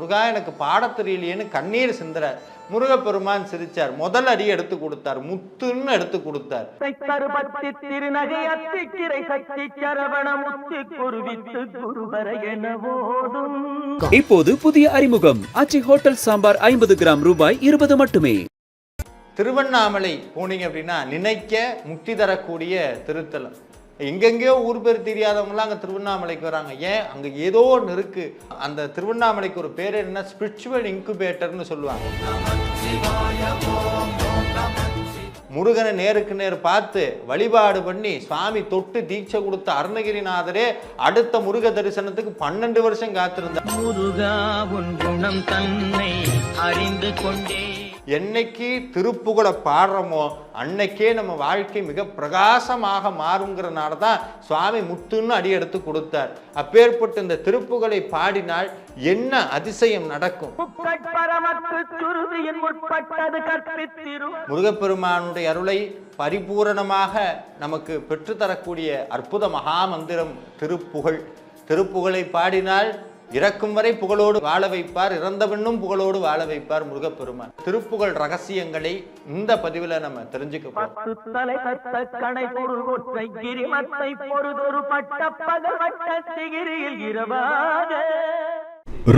முருகா எனக்கு பாடத் தெரியலையேன்னு கண்ணீர் சிந்துறார். முருகப்பெருமான் சிரிச்சார். முதல் அடி எடுத்து கொடுத்தார், முத்துன்னு எடுத்து கொடுத்தார். இப்போது புதிய அறிமுகம் ஆச்சி ஹோட்டல் சாம்பார் 50 கிராம் ரூபாய் 20 மட்டுமே. திருவண்ணாமலை போனீங்க அப்படின்னா நினைக்க முக்தி தரக்கூடிய திருத்தலம். எங்கெங்கேயோ ஊர் பேர் தெரியாதவங்களாம் அங்கே திருவண்ணாமலைக்கு வராங்க. ஏன்? அங்கே ஏதோ ஒன்று இருக்கு. அந்த திருவண்ணாமலைக்கு ஒரு பேர் என்ன, ஸ்பிரிச்சுவல் இன்குபேட்டர்னு சொல்லுவாங்க. முருகனை நேருக்கு நேர் பார்த்து வழிபாடு பண்ணி சுவாமி தொட்டு தீட்சை கொடுத்த அருணகிரிநாதரே அடுத்த முருக தரிசனத்துக்கு 12 வருஷம் காத்திருந்தார். முருகா உன் குணம் தன்னை அறிந்து கொண்டே என்னைக்கு திருப்புகழை பாடுறோமோ அன்னைக்கே நம்ம வாழ்க்கை மிக பிரகாசமாக மாறுங்கிறனால தான் சுவாமி முத்துன்னு அடி எடுத்து கொடுத்தார். அப்பேற்பட்ட இந்த திருப்புகழை பாடினால் என்ன அதிசயம் நடக்கும்? முருகப்பெருமானுடைய அருளை பரிபூரணமாக நமக்கு பெற்றுத்தரக்கூடிய அற்புத மகா மந்திரம் திருப்புகழ். திருப்புகழை பாடினால் இறக்கும் வரை புகழோடு வாழ வைப்பார், இறந்தவண்ணும் புகழோடு வாழ வைப்பார் முருகப்பெருமான். திருப்புகழ் ரகசியங்களை இந்த பதிவில் நம்ம தெரிஞ்சுக்க போறோம்.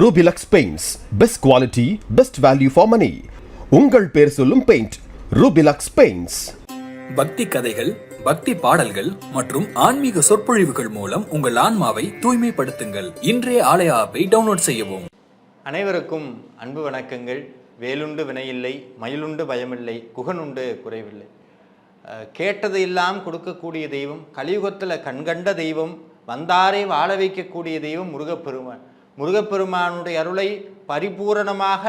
Rubilux paints, best quality, best value for money. உங்கள் பேர் சொல்லும் பெயிண்ட் ரூபிலக்ஸ் பெயிண்ட்ஸ். பக்தி கதைகள், பக்தி பாடல்கள் மற்றும் ஆன்மீக சொற்பொழிவுகள் மூலம் உங்கள் ஆன்மாவை தூய்மைப்படுத்துங்கள். இன்றைய ஆலய ஆப்பை டவுன்லோட் செய்யவும். அனைவருக்கும் அன்பு வணக்கங்கள். வேலுண்டு வினையில்லை, மயிலுண்டு பயமில்லை, குகனுண்டு குறைவில்லை. கேட்டது எல்லாம் கொடுக்கக்கூடிய தெய்வம், கலியுகத்தில் கண்கண்ட தெய்வம், வந்தாரை வாழ வைக்கக்கூடிய தெய்வம் முருகப்பெருமான். முருகப்பெருமானுடைய அருளை பரிபூரணமாக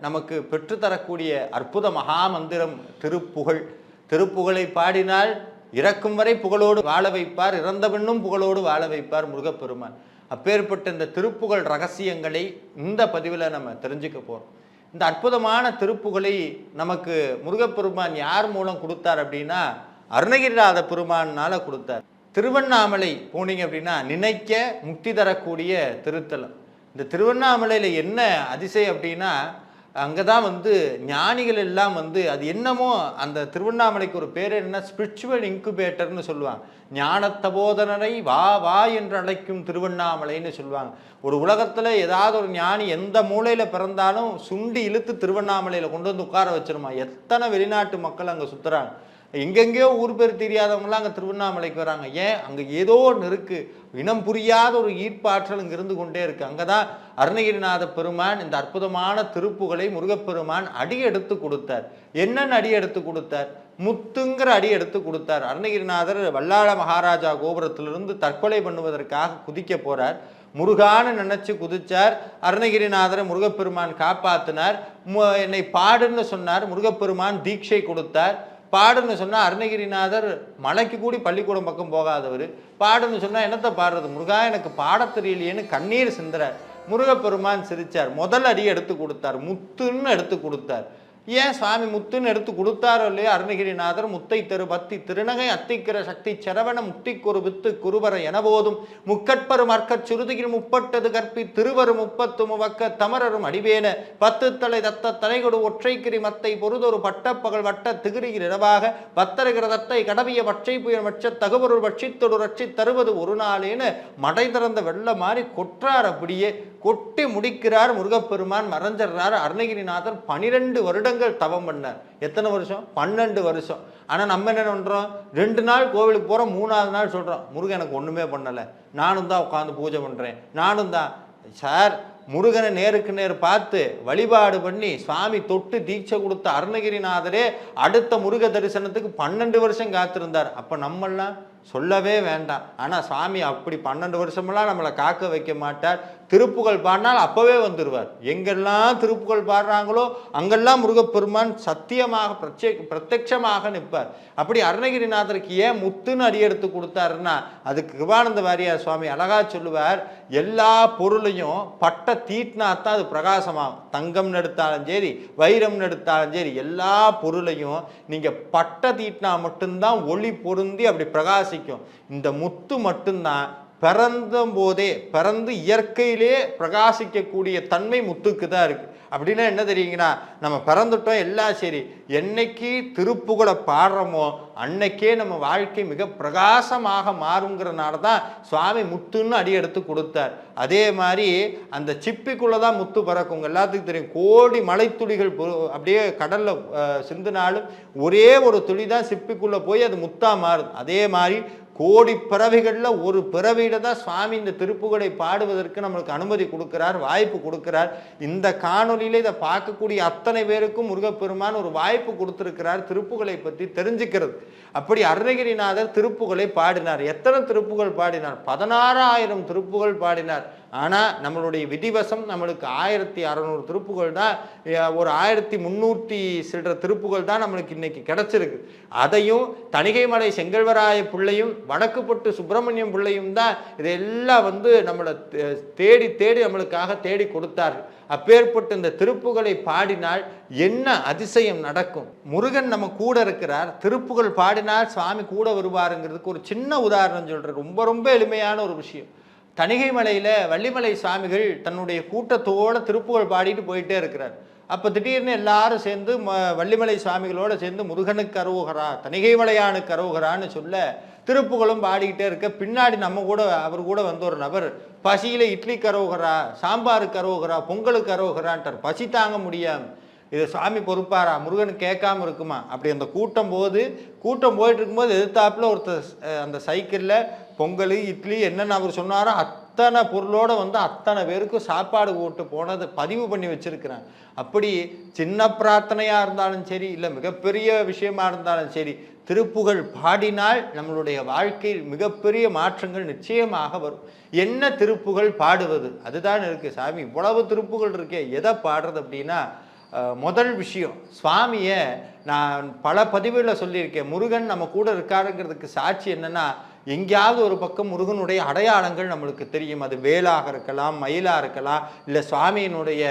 நமக்கு பெற்றுத்தரக்கூடிய அற்புத மகா மந்திரம் திருப்புகழ். திருப்புகழை பாடினால் இறக்கும் வரை புகழோடு வாழ வைப்பார், இறந்தவண்ணும் புகழோடு வாழ வைப்பார் முருகப்பெருமான். அப்பேற்பட்ட இந்த திருப்புகழ் ரகசியங்களை இந்த பதிவில் நம்ம தெரிஞ்சுக்க போகிறோம். இந்த அற்புதமான திருப்புகழை நமக்கு முருகப்பெருமான் யார் மூலம் கொடுத்தார் அப்படின்னா அருணகிரிநாத பெருமானால கொடுத்தார். திருவண்ணாமலை போனீங்க அப்படின்னா நினைக்க முக்தி தரக்கூடிய திருத்தலம். இந்த திருவண்ணாமலையில் என்ன அதிசயம் அப்படின்னா அங்கே தான் ஞானிகள் எல்லாம் அது என்னமோ அந்த திருவண்ணாமலைக்கு ஒரு பேர் என்ன, ஸ்பிரிச்சுவல் இன்குபேட்டர்னு சொல்லுவாங்க. ஞானத்தபோதனரை வா வா என்று அழைக்கும் திருவண்ணாமலைன்னு சொல்லுவாங்க. ஒரு உலகத்தில் ஏதாவது ஒரு ஞானி எந்த மூலையில் பிறந்தாலும் சுண்டி இழுத்து திருவண்ணாமலையில் கொண்டு வந்து உட்கார வச்சிருமா. எத்தனை வெளிநாட்டு மக்கள் அங்கே சுற்றுறாங்க. எங்கெங்கேயோ ஊர் பேர் தெரியாதவங்களாம் அங்கே திருவண்ணாமலைக்கு வராங்க. ஏன்? அங்கே ஏதோ ஒன்று இருக்குது. இனம் புரியாத ஒரு ஈர்ப்பாற்றல் இங்கே இருந்து கொண்டே இருக்குது. அங்கே தான் அருணகிரிநாத பெருமான் இந்த அற்புதமான திருப்புகளை முருகப்பெருமான் அடி எடுத்து கொடுத்தார். என்னென்ன அடி எடுத்து கொடுத்தார்? முத்துங்கிற அடி எடுத்து கொடுத்தார். அருணகிரிநாதர் வல்லாள மகாராஜா கோபுரத்திலிருந்து தற்கொலை பண்ணுவதற்காக குதிக்க போறார். முருகான்னு நினைச்சு குதிச்சார். அருணகிரிநாதரை முருகப்பெருமான் காப்பாத்தினார். என்னை பாடுன்னு சொன்னார். முருகப்பெருமான் தீட்சை கொடுத்தார். பாடுன்னு சொன்னால் அருணகிரிநாதர் மலைக்கு கூடி பள்ளிக்கூடம் பக்கம் போகாதவர். பாடுன்னு சொன்னால் என்னத்தை பாடுறது, முருகா எனக்கு பாடத் தெரியலையேன்னு கண்ணீர் சிந்துறார். முருகப்பெருமான் சிரிச்சார். முதல் அடி எடுத்து கொடுத்தார், முத்துன்னு எடுத்து கொடுத்தார். ஏன் சுவாமி முத்துன்னு எடுத்து கொடுத்தாரோ இல்லையோ அருணகிரிநாதர் முத்தை தெரு பத்தி திருநகை அத்திக்கிற சக்தி செரவண முக்திக்கொரு வித்து குருவர எனபோதும் முக்கட்பரும் அற்கச் சுருதிகின் முப்பட்டது கற்பி திருவரும் 30 முவக்க தமரரும் அடிவேன 10 தலை தத்த தலைகொடு ஒற்றைக்கிரி மத்தை பொருதொரு பட்டப்பகல் வட்ட திகிரியில் இரவாக பத்தருகிற தத்தை கடவிய பட்சை புயல் மற்ற தகுவொரு பட்சித்தொடு ரட்சி தருவது ஒரு நாளேன்னு மடை திறந்த வெள்ள மாதிரி கொற்றார். அப்படியே கொட்டி முடிக்கிறார். முருகப்பெருமான் மறைஞ்சிடுறார். அருணகிரிநாதர் 12 வருடங்கள் தவம் பண்ணார். எத்தனை வருஷம்? 12 வருஷம். ஆனால் நம்ம என்ன பண்ணுறோம், 2 நாள் கோவிலுக்கு போகிறோம், 3ஆவது நாள் சொல்கிறோம் முருகன் எனக்கு ஒன்றுமே பண்ணலை, நானும் தான் உட்காந்து பூஜை பண்ணுறேன், நானும் தான். சார், முருகனை நேருக்கு நேர் பார்த்து வழிபாடு பண்ணி சுவாமி தொட்டு தீட்சை கொடுத்த அருணகிரிநாதரே அடுத்த முருக தரிசனத்துக்கு 12 வருஷம் காத்திருந்தார். அப்போ நம்மெல்லாம் சொல்லவே வேண்டாம். ஆனால் சுவாமி அப்படி 12 வருஷமெல்லாம் நம்மளை காக்க வைக்க மாட்டார். திருப்புகழ் பாடினால் அப்பவே வந்துடுவார். எங்கெல்லாம் திருப்புகழ் பாடுறாங்களோ அங்கெல்லாம் முருகப்பெருமான் சத்தியமாக பிரத்யட்சமாக நிற்பார். அப்படி அருணகிரிநாதருக்கு ஏன் முத்துன்னு அடி எடுத்து கொடுத்தாருன்னா அதுக்கு கிருபானந்த வாரியார் சுவாமி அழகா சொல்லுவார், எல்லா பொருளையும் பட்ட தீட்டினாத்தான் அது பிரகாசமாகும். தங்கம் எடுத்தாலும் சரி, வைரம் எடுத்தாலும் சரி, எல்லா பொருளையும் நீங்க பட்ட தீட்டினா மட்டும்தான் ஒளி பொருந்தி அப்படி பிரகாசிக்கும். இந்த முத்து மட்டும்தான் பிறந்து இயற்கையிலே பிரகாசிக்கக்கூடிய தன்மை முத்துக்கு தான் இருக்கு. அப்படின்னா என்ன தெரியுங்கன்னா, நம்ம பிறந்துட்டோம் எல்லாம் சரி, என்னைக்கு திருப்புகழை பாடுறோமோ அன்னைக்கே நம்ம வாழ்க்கை மிக பிரகாசமாக மாறுங்கிறனால தான் சுவாமி முத்துன்னு அடி எடுத்து கொடுத்தார். அதே மாதிரி அந்த சிப்பிக்குள்ளே தான் முத்து பறக்குங்க. எல்லாத்துக்கும் தெரியும், கோடி மலைத்துளிகள் அப்படியே கடலில் சிந்தினாலும் ஒரே ஒரு துளி தான் சிப்பிக்குள்ளே போய் அது முத்தா மாறுது. அதே மாதிரி கோடி பிறவிகளில் ஒரு பிறவியில தான் சுவாமி இந்த திருப்புகழை பாடுவதற்கு நம்மளுக்கு அனுமதி கொடுக்கிறார், வாய்ப்பு கொடுக்கிறார். இந்த காணொலியில இதை பார்க்கக்கூடிய அத்தனை பேருக்கும் முருகப்பெருமான் ஒரு வாய்ப்பு கொடுத்திருக்கிறார் திருப்புகழை பற்றி தெரிஞ்சுக்கிறது. அப்படி அருணகிரிநாதர் திருப்புகழை பாடினார். எத்தனை திருப்புகழ் பாடினார்? 16,000 திருப்புகழ் பாடினார். ஆனால் நம்மளுடைய விதிவசம் நம்மளுக்கு 1600 திருப்புகழ் தான், ஒரு 1300 சில்லற திருப்புகழ் தான் நம்மளுக்கு இன்னைக்கு கிடைச்சிருக்கு. அதையும் தணிகைமலை செங்கல்வராய பிள்ளையும் வடக்குப்பட்டு சுப்பிரமணியம் பிள்ளையும் தான் இதெல்லாம் நம்மளை தேடி தேடி நம்மளுக்காக தேடி கொடுத்தார்கள். அப்பேற்பட்ட இந்த திருப்புகழை பாடினால் என்ன அதிசயம் நடக்கும்? முருகன் நம்ம கூட இருக்கிறார், திருப்புகழ் பாடினால் சுவாமி கூட வருவாருங்கிறதுக்கு ஒரு சின்ன உதாரணம் சொல்றேன். ரொம்ப ரொம்ப எளிமையான ஒரு விஷயம். தணிகைமலையில் வள்ளிமலை சுவாமிகள் தன்னுடைய கூட்டத்தோடு திருப்புகழ் பாடிட்டு போயிட்டே இருக்கிறார். அப்போ திடீர்னு எல்லாரும் சேர்ந்து வள்ளிமலை சுவாமிகளோடு சேர்ந்து முருகனுக்கு அரோகரா, தணிகைமலையானுக்கு அரோகரான்னு சொல்ல திருப்புகழும் பாடிக்கிட்டே இருக்க, பின்னாடி நம்ம கூட அவர் கூட ஒரு நபர் பசியில் இட்லி கரோகரா, சாம்பாருக்கு கரோகரா, பொங்கலுக்கு கரோகரான்ட்டார். பசி தாங்க முடியாமல் இதை சுவாமி பொறுப்பாரா? முருகன் கேட்காம இருக்குமா? அப்படி அந்த கூட்டம் போயிட்டு இருக்கும்போது எதிர்த்தாப்புல ஒருத்தர் அந்த சைக்கிளில் பொங்கல் இட்லி என்னென்ன அவர் சொன்னாரோ அத்தனை பொருளோடு அத்தனை பேருக்கும் சாப்பாடு போட்டு போனதை பதிவு பண்ணி வச்சிருக்கிறான். அப்படி சின்ன பிரார்த்தனையாக இருந்தாலும் சரி, இல்லை மிகப்பெரிய விஷயமா இருந்தாலும் சரி, திருப்புகழ் பாடினால் நம்மளுடைய வாழ்க்கையில் மிகப்பெரிய மாற்றங்கள் நிச்சயமாக வரும். என்ன திருப்புகழ் பாடுவது? அதுதான் இருக்குது. சாமி இவ்வளவு திருப்புகழ் இருக்கே, எதை பாடுறது அப்படின்னா, முதல் விஷயம், சுவாமியை நான் பல பதிவுகளில் சொல்லியிருக்கேன். முருகன் நம்ம கூட இருக்காருங்கிறதுக்கு சாட்சி என்னன்னா, எங்கேயாவது ஒரு பக்கம் முருகனுடைய அடையாளங்கள் நம்மளுக்கு தெரியும். அது வேலாக இருக்கலாம், மயிலாக இருக்கலாம், இல்லை சுவாமியினுடைய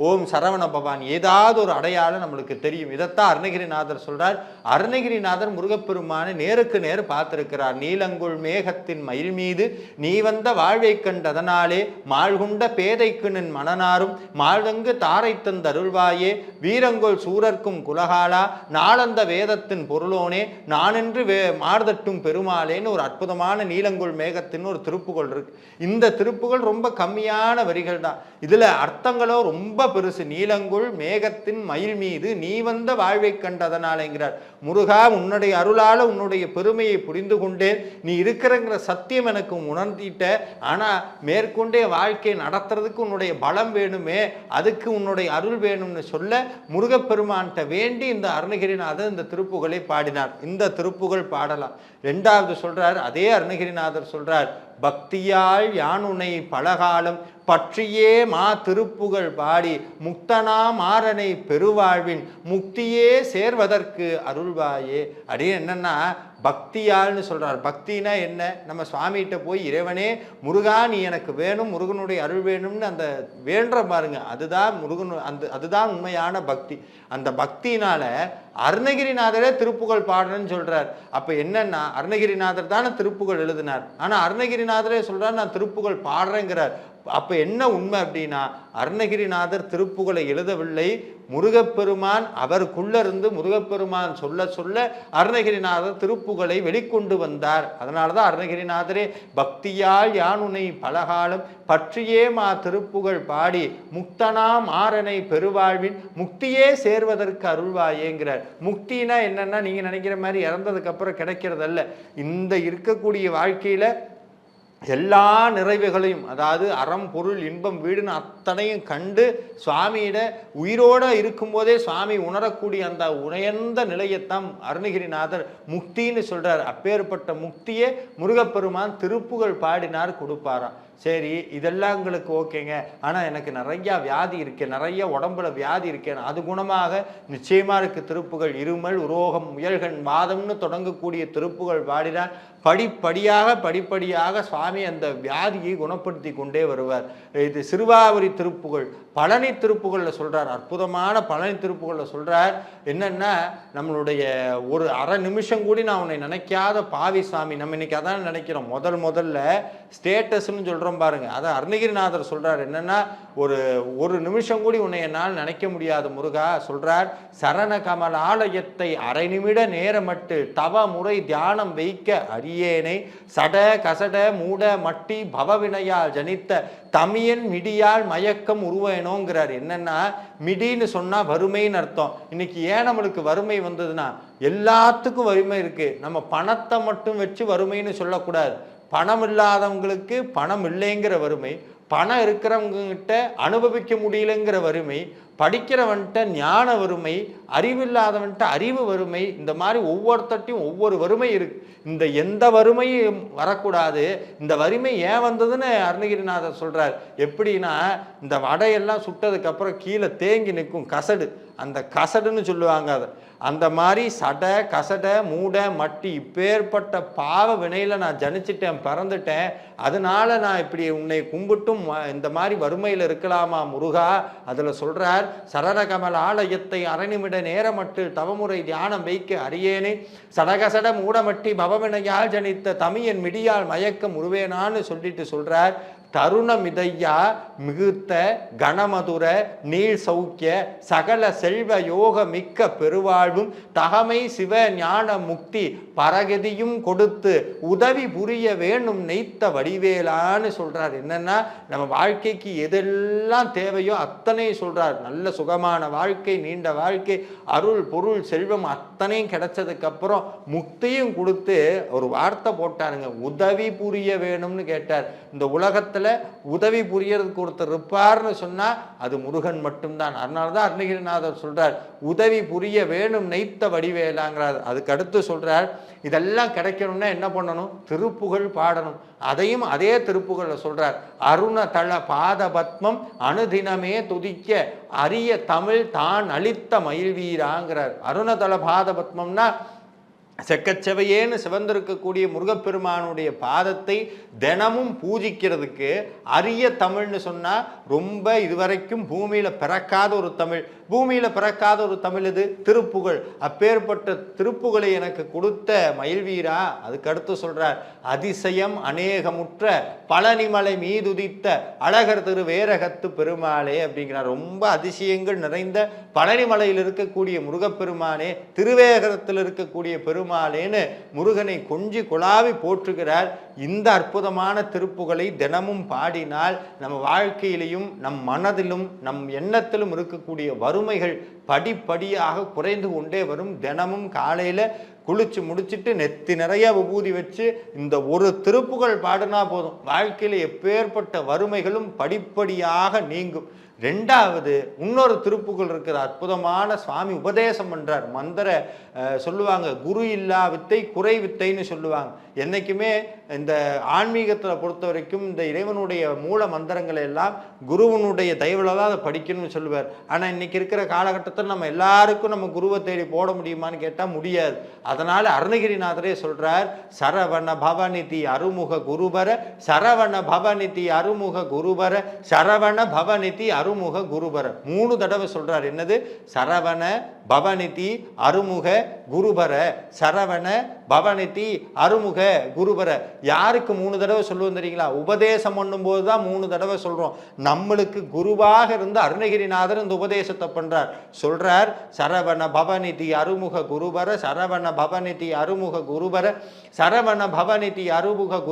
ஓம் சரவண பவான் ஏதாவது ஒரு அடையாளம் நம்மளுக்கு தெரியும். இதைத்தான் அருணகிரிநாதர் சொல்றார். அருணகிரிநாதர் முருகப்பெருமானை நேருக்கு நேர் பார்த்திருக்கிறார். நீலங்குள் மேகத்தின் மயில் மீது நீ வந்த வாழ்வை கண்டதனாலே மாழ்குண்ட பேதைக்கு நின் மனநாரும் மாழ்தங்கு தாரை தந்தருள்வாயே வீரங்கொள் சூரர்க்கும் குலகாலா நாளந்த வேதத்தின் பொருளோனே நானென்று மார்தட்டும் பெருமாளேன்னு ஒரு அற்புதமான நீலங்குள் மேகத்தின் ஒரு திருப்புகழ் இருக்கு. இந்த திருப்புகழ் ரொம்ப கம்மியான வரிகள் தான், இதுல அர்த்தங்களோ ரொம்ப பெருசு. நீலங்குள் மேகத்தின் மயில் மீது நீ வந்த வாழ்வை கண்டதனாலேங்கிறார். முருகா, உன்னுடைய அருளால உன்னுடைய பெருமையை புரிந்து கொண்டேன், நீ இருக்கிறங்கிற சத்தியம் எனக்கு உணர்த்திட்ட. ஆனா மேற்கொண்டே வாழ்க்கையை நடத்துறதுக்கு உன்னுடைய பலம் வேணுமே, அதுக்கு உன்னுடைய அருள் வேணும்னு சொல்ல முருகப்பெருமான்கிட்ட வேண்டி இந்த அருணகிரிநாதர் இந்த திருப்புகழை பாடினார். இந்த திருப்புகழ் பாடலாம். ரெண்டாவது சொல்றார், அதே அருணகிரிநாதர் சொல்றார், பக்தியால் யானுனை பலகாலம் பற்றியே மா திருப்புகழ் பாடி முக்தனா மாறனை பெருவாழ்வின் முக்தியே சேர்வதற்கு அருள்வாயே. அப்படியே என்னன்னா பக்தியால்னு சொல்றார். பக்தினா என்ன? நம்ம சுவாமிகிட்ட போய் இறைவனே முருகா நீ எனக்கு வேணும், முருகனுடைய அருள் வேணும்னு அந்த வேண்ட பாருங்க, அதுதான் முருகன், அதுதான் உண்மையான பக்தி. அந்த பக்தினால அருணகிரிநாதரே திருப்புகழ் பாடுறேன்னு சொல்றார். அப்ப என்னன்னா அருணகிரிநாதர் தானே திருப்புகழ் எழுதினார், ஆனா அருணகிரிநாதரே சொல்றார் நான் திருப்புகழ் பாடுறேங்கிறார். அப்ப என்ன உண்மை அப்படின்னா, அருணகிரிநாதர் திருப்புகழை எழுதவில்லை, முருகப்பெருமான் அவருக்குள்ள இருந்து முருகப்பெருமான் சொல்ல சொல்ல அருணகிரிநாதர் திருப்புகழை வெளிக்கொண்டு வந்தார். அதனாலதான் அருணகிரிநாதரே பக்தியால் யானுனை பலகாலம் பற்றியே மா திருப்புகழ் பாடி முக்தனா மாறனை பெருவாழ்வின் முக்தியே சேர்வதற்கு அருள்வாயேங்கிறார். முக்தினா என்னன்னா, நீங்க நினைக்கிற மாதிரி இறந்ததுக்கு அப்புறம் கிடைக்கிறதல்ல. இந்த இருக்கக்கூடிய வாழ்க்கையில எல்லா நிறைவுகளையும், அதாவது அறம் பொருள் இன்பம் வீடுன்னு அத்தனையும் கண்டு சுவாமியிட உயிரோடு இருக்கும்போதே சுவாமி உணரக்கூடிய அந்த உயர்ந்த நிலையத்தான் அருணகிரிநாதர் முக்தின்னு சொல்றார். அப்பேற்பட்ட முக்தியே முருகப்பெருமான் திருப்புகழ் பாடினார் கொடுப்பாராம். சரி, இதெல்லாம் உங்களுக்கு ஓகேங்க, ஆனால் எனக்கு நிறையா வியாதி இருக்கேன், நிறைய உடம்புல வியாதி இருக்கேன், அது குணமாக நிச்சயமாக இருக்கு திருப்புகழ். இருமல் உரோகம் முயல்கண் வாதம்னு தொடங்கக்கூடிய திருப்புகழ் பாடினார். படிப்படியாக சுவாமி அந்த வியாதியை குணப்படுத்தி கொண்டே வருவார். இது சிறுவாவரி திருப்புகழ் பழனி திருப்புகளில் சொல்கிறார், அற்புதமான பழனி திருப்புகளில் சொல்கிறார் என்னென்னா, நம்மளுடைய ஒரு அரை நிமிஷம் கூடி நான் உன்னை நினைக்காத பாவி சாமி. நம்ம இன்னைக்கு அதான் நினைக்கிறோம். முதல்ல ஸ்டேட்டஸ்ன்னு சொல்கிறோம் பாருங்க. அதான் அருணகிரிநாதர் சொல்கிறார் என்னென்னா, ஒரு நிமிஷம் கூடி உன்னை என்னால் நினைக்க முடியாது முருகா. சொல்கிறார், சரண கமல் ஆலயத்தை அரை நிமிட நேரமட்டு தவ முறை தியானம் வைக்க அரியேனை சட கசட மூட மட்டி பவவினையால் ஜனித்த தமியன் மிடியால் மயக்கம் உருவேனோங்கிறார். என்னன்னா, மிடின்னு சொன்னா வறுமைன்னு அர்த்தம். இன்னைக்கு ஏன் நம்மளுக்கு வறுமை வந்ததுன்னா, எல்லாத்துக்கும் வறுமை இருக்கு. நம்ம பணத்தை மட்டும் வச்சு வறுமைன்னு சொல்லக்கூடாது. பணம் இல்லாதவங்களுக்கு பணம் இல்லைங்கிற வறுமை, பணம் இருக்கிறவங்க கிட்ட அனுபவிக்க முடியலங்கிற வறுமை, படிக்கிறவன்ட்ட ஞான வறுமை, அறிவில்லாதவன்ட்ட அறிவு வறுமை. இந்த மாதிரி ஒவ்வொருத்தையும் ஒவ்வொரு வறுமை இருக்கு. இந்த எந்த வறுமையும் வரக்கூடாது. இந்த வறுமை ஏன் வந்ததுன்னு அருணகிரிநாதர் சொல்றார். எப்படின்னா, இந்த வடையெல்லாம் சுட்டதுக்கு அப்புறம் கீழே தேங்கி நிற்கும் கசடு, அந்த கசடுன்னு சொல்லுவாங்க. அதை அந்த மாதிரி சடை கசடை மூட மட்டி இப்பேற்பட்ட பாவ வினையில நான் ஜனிச்சிட்டேன், பிறந்துட்டேன். அதனால நான் இப்படி உன்னை கும்பிட்டும் இந்த மாதிரி வறுமையில் இருக்கலாமா முருகா? அதுல சொல்றார், சரணகமல் ஆலயத்தை அரை நிமிட நேரமட்டில் தவமுறை தியானம் வைக்க அரியேனை சடகசட மூடமட்டி பவவினையால் ஜனித்த தமியன் மிடியால் மயக்கம் உருவேனான்னு சொல்லிட்டு சொல்றார். தருணமிதையா மிகுத்த கணமதுர நீள் சௌக்கிய சகல செல்வ யோக மிக்க பெருவாழ்வும் தகமை சிவ ஞான முக்தி பரகதியும் கொடுத்து உதவி புரிய வேணும் நெய்த்த வடிவேலான்னு சொல்றார். என்னன்னா, நம்ம வாழ்க்கைக்கு எதெல்லாம் தேவையோ அத்தனை சொல்றார். நல்ல சுகமான வாழ்க்கை, நீண்ட வாழ்க்கை, அருள் பொருள் செல்வம் அத்தனையும் கிடைச்சதுக்கு அப்புறம் முக்தியும் கொடுத்து ஒரு வார்த்தை போட்டாருங்க, உதவி புரிய வேணும்னு கேட்டார். இந்த உலகத்துல உதவி புரியறதுக்கு ஒருத்தர் இருப்பார்னு சொன்னா அது முருகன் மட்டும்தான். அதனாலதான் அருணகிரிநாதர் சொல்றார், உதவி புரிய வேணும் நெய்த்த வடிவேலாங்கிறார். அதுக்கு அடுத்து சொல்றார், இதெல்லாம் கிடைக்கணும்னா என்ன பண்ணணும்? திருப்புகழ் பாடணும். அதையும் அதே திருப்புகழ்ல சொல்றார், அருண தள பாத பத்மம் அனுதினமே துதிக்க அரிய தமிழ் தான் அளித்த மயில்வீராங்கிறார். அருணதள பாத பத்மம்னா செக்கச்செவையேன்னு சிவந்திருக்கக்கூடிய முருகப்பெருமானுடைய பாதத்தை தினமும் பூஜிக்கிறதுக்கு அரிய தமிழ்னு சொன்னா ரொம்ப இதுவரைக்கும் பூமியில பிறக்காத ஒரு தமிழ். பூமியில பிறக்காத ஒரு தமிழ் இது திருப்புகழ். அப்பேற்பட்ட திருப்புகழை எனக்கு கொடுத்த மயில்வீரா. அதுக்கு அடுத்து சொல்றார், அதிசயம் அநேகமுற்ற பழனிமலை மீதுதித்த அழகர் திரு வேரகத்து பெருமாளே அப்படிங்கிறார். ரொம்ப அதிசயங்கள் நிறைந்த பழனிமலையில் இருக்கக்கூடிய முருகப்பெருமானே, திருவேகரத்தில் இருக்கக்கூடிய பெருமாளேன்னு முருகனை கொஞ்சி குழாவி போற்றுகிறார். இந்த அற்புதமான திருப்புகளை தினமும் பாடினால் நம்ம வாழ்க்கையிலையும் நம் மனதிலும் நம் எண்ணத்திலும் இருக்கக்கூடிய வறுமைகள் படிப்படியாக குறைந்து கொண்டே வரும். தினமும் காலையில குளிச்சு முடிச்சுட்டு நெத்தி நிறைய விபூதி வச்சு இந்த ஒரு திருப்புகள் பாடினா போதும், வாழ்க்கையில எப்பேற்பட்ட வறுமைகளும் படிப்படியாக நீங்கும். ரெண்டாவது, இன்னொரு திருப்புகள் இருக்கிற அற்புதமான சுவாமி உபதேசம் பண்றார். மந்திர சொல்லுவாங்க, குரு இல்லா வித்தை குறை வித்தைன்னு சொல்லுவாங்க. என்னைக்குமே இந்த ஆன்மீகத்தில் பொறுத்த வரைக்கும் இந்த இறைவனுடைய மூல மந்திரங்களை எல்லாம் குருவனுடைய தயவுல தான் அதை படிக்கணும்னு சொல்லுவார். ஆனால் இன்னைக்கு இருக்கிற காலகட்டத்தில் நம்ம எல்லாருக்கும் நம்ம குருவை தேடி போட முடியுமான்னு கேட்டால் முடியாது. அதனால அருணகிரிநாதரே சொல்றார், சரவண பவநிதி அருமுக குருபர சரவண பவநிதி அருமுக குருபர சரவண பவநிதி அருமுக குருபர. 3 தடவை சொல்றார். என்னது? சரவண பவநிதி அருமுக குருபர சரவண பவநிதி அருமுக குருபர. யாருக்கு 3 தடவை சொல்லுவோம் தெரியுங்களா? உபதேசம் பண்ணும் போதுதான் 3 தடவை சொல்றோம். நம்மளுக்கு குருவாக இருந்து அருணகிரிநாதர் இந்த உபதேசத்தை பண்றார். சொல்றார், சரவண பவநிதி அருமுக குருபர சரவண பவநிதி அருமுக குருபர சரவண பவநிதி அருமுக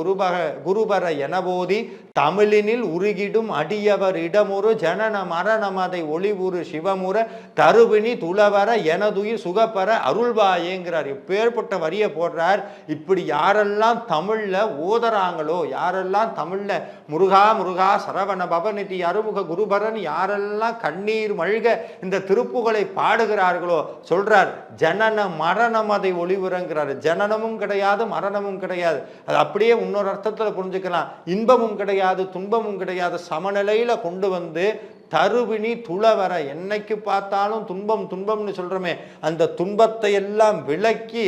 குருபர எனபோதி தமிழினில் உருகிடும் அடியவர் இடமுறு ஜனன மரணம் அதை ஒளிவுறு சிவமுற தருவினி துளவர எனதுயிர் சுகப்பெற அருள்வாயேங்கிறார். எப்பேற்பட்ட வரிய போடுறார். இப்படி யாரெல்லாம் தமிழ்ல ஓதறாங்களோ, யாரெல்லாம் தமிழ்ல முருகா முருகா சரவண பவநிதி அருமுக குருபரன் யாரெல்லாம் கண்ணீர் மழ்க இந்த திருப்புகளை பாடுகிறார்களோ, சொல்றார், ஜனன மரணம் அதை ஒளிவுறங்கிறார். ஜனனமும் கிடையாது, மரணமும் கிடையாது. அது அப்படியே இன்னொரு அர்த்தத்தில் புரிஞ்சுக்கலாம். இன்பமும் கிடையாது, துன்பமும் கிடையாது, சமநிலையில கொண்டு வந்து தருவினி துளவர, என்னைக்கு பார்த்தாலும் துன்பம் துன்பம்னு சொல்றோமே, அந்த துன்பத்தை எல்லாம் விலக்கி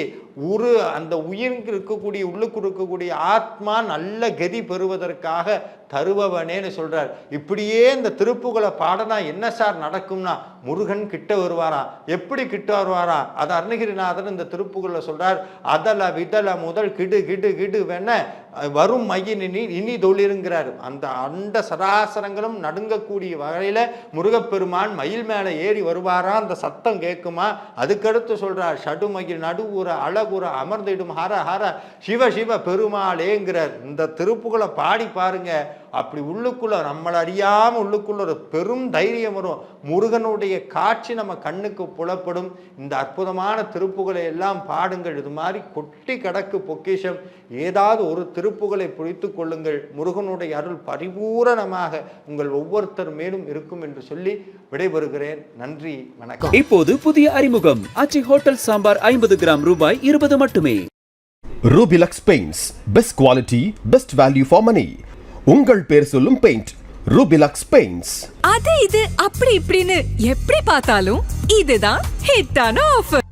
அந்த உயிருக்கு இருக்கக்கூடிய உள்ளுக்கு இருக்கக்கூடிய ஆத்மா நல்ல கதி பெறுவதற்காக தருபவனேன்னு சொல்றார். இப்படியே இந்த திருப்புகழை பாடனா என்ன சார் நடக்கும்னா, முருகன் கிட்ட வருவாரா. எப்படி கிட்ட வருவாரா? அது அருணகிரிநாதன் இந்த திருப்புகழ சொல்றார். அதல விதல முதல் கிடு கிடு கிடு வேண வரும் மையினி இனி தொழிலுங்கிறார். அந்த அண்ட சராசரங்களும் நடுங்கக்கூடிய வகையில முருகப்பெருமான் மயில் மேல ஏறி வருவாரா, அந்த சத்தம் கேட்குமா. அதுக்கடுத்து சொல்றார், ஷடுமயில் நடுவுற அழகுற அமர்ந்திடும் ஹர ஹர சிவ சிவ பெருமாளேங்கிறார். இந்த திருப்புகளை பாடி பாருங்க, அப்படி உள்ளுக்குள்ள நம்மளை அறியாம உள்ளுக்குள்ள ஒரு பெரும் தைரியம் வரும். முருகனுடைய காட்சி நம்ம கண்ணுக்கு புலப்படும். இந்த அற்புதமான திருப்புகளை எல்லாம் பாடுங்கள். இது மாதிரி கொட்டி கடக்கு பொக்கிஷம். ஏதாவது ஒரு திருப்புகளை பிடித்து கொள்ளுங்கள். முருகனுடைய அருள் பரிபூரணமாக உங்கள் ஒவ்வொருத்தர் மேலும் இருக்கும் என்று சொல்லி விடைபெறுகிறேன். நன்றி, வணக்கம். இப்போது புதிய அறிமுகம் ஆச்சி ஹோட்டல் சாம்பார் 50 கிராம் ரூபாய் 20 மட்டுமே. Rubilux paints, best quality, best value for money. உங்கள் பேர் சொல்லும் பெயிண்ட் ரூபிலக்ஸ் பெயிண்ட்ஸ். அது இது அப்படி இப்படின்னு எப்படி பார்த்தாலும் இதுதான் ஹிட்டான ஆஃபர்.